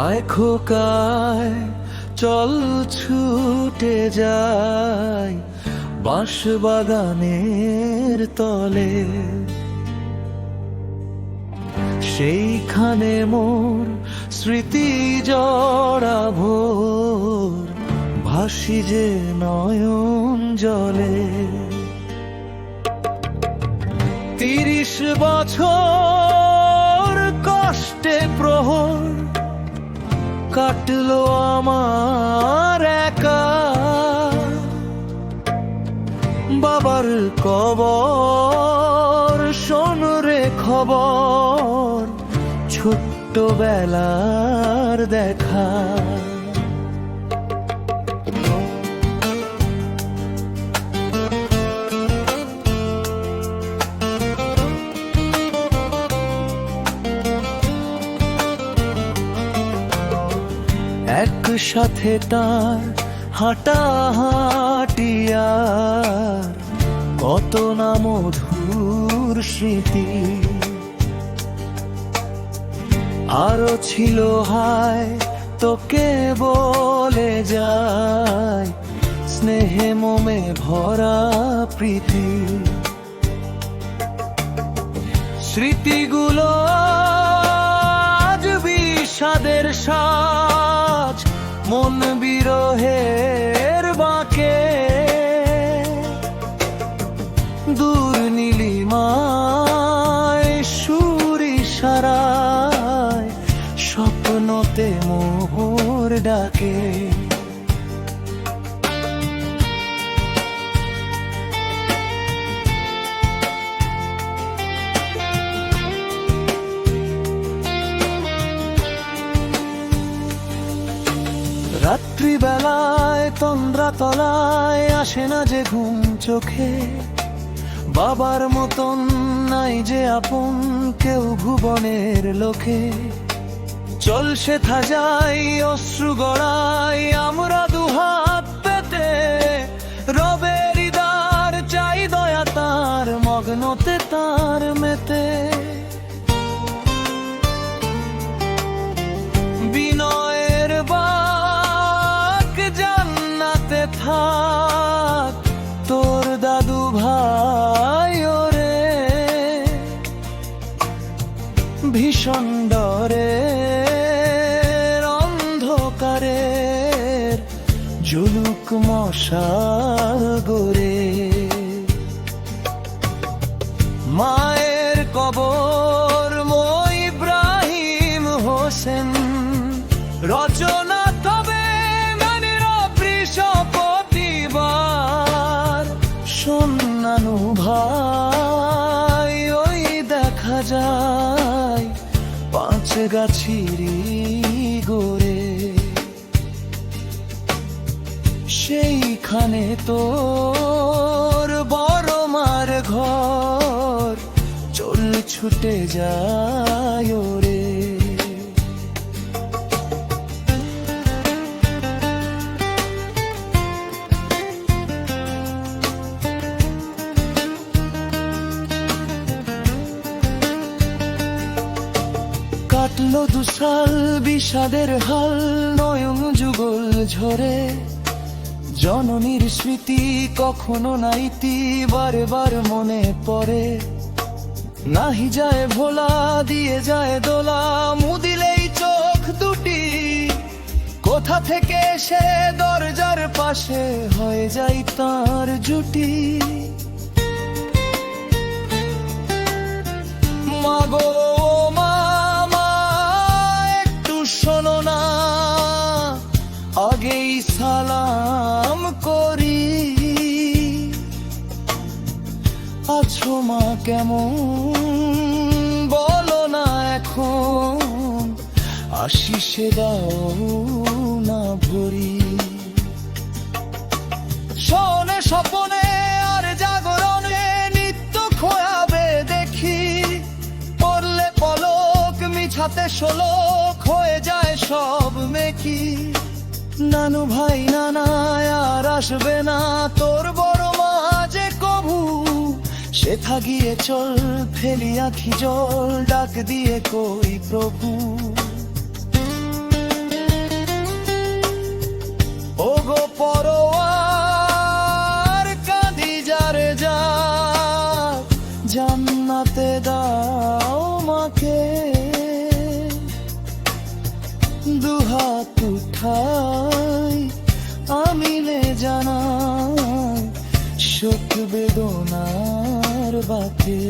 আয় খোকায় চল ছুটে যাই বাঁশ বাগানের তলে, সেইখানে মোর স্মৃতি জড়া ভোর ভাসি যে নয়ন জলে। 30 বছর কষ্টে প্রহর কাটলো আমার একা, বাবার কবর শোন রে খবর, ছোট্টবেলার দেখা। একসাথে তার হাঁটা হাঁটিয়ার কত না মধুর স্মৃতি, আরো ছিল হায় তোকে বলে যায় স্নেহে মোমে ভরা প্রীতি। স্মৃতিগুলো আজ বিষাদের সাজ, মন বিরহের বাঁকে দূর নীলিমায় সুর ইশারায় স্বপ্নতে মোর ডাকে। রাত্রিবেলায় তন্দ্রা তলায় আসে না যে ঘুম চোখে, বাবার মতন নাই যে আপন কেউ ভুবনের লোকে। চল সেথা যাই অশ্রু গড়াই আমরা দুহাত পেতে, রবের দিদার চাই দয়া তার মগ্নতে তার মেতে। বিনয়ের বাক জান্নাতে থাক তোর দাদু ভাই ওরে, ভীষণ ডরে অন্ধকারের জুলুক মশাল গড়ে। মায়ের কবর মই ইব্রাহিম হোসেন রচনা, তবে মানের বৃহস্পতিবার সন্নানু ভাই ওই দেখা যায় পাঁচ গাছিরি গোরে। সেইখানে তোর বড় মার ঘর, চল ছুটে যায় ওরে। কাটলো 2 সাল বিষাদের হাল নয়ন যুগল ঝরে, জননীর স্মৃতি কখনো নাইতি বারে বার মনে পড়ে। নাহি যায় ভোলা দিয়ে যায় দোলা, মুদিলেই চোখ দুটি কোথা থেকে সে দরজার পাশে হয়ে যায় তার জুটি। মাগো মামা একটু শোনো না, আগেই সালাম করি। আছো মা কেমন বলো না এখন, আশিসে দাও না ভরি। শোনে স্বপনে আর জাগরণে নিত্য খোয়াবে দেখি, পড়লে পলক মিছাতে শোলক হয়ে যায় সব মেকি। নানু ভাই নানা আর আসবে না তোর বড় মা যে কভু, সেথা গিয়ে চল ফেলি আখি জল ডাক দিয়ে কই প্রভু। হাত উঠাই আমিনে জানাই শোক বেদনার বাকে।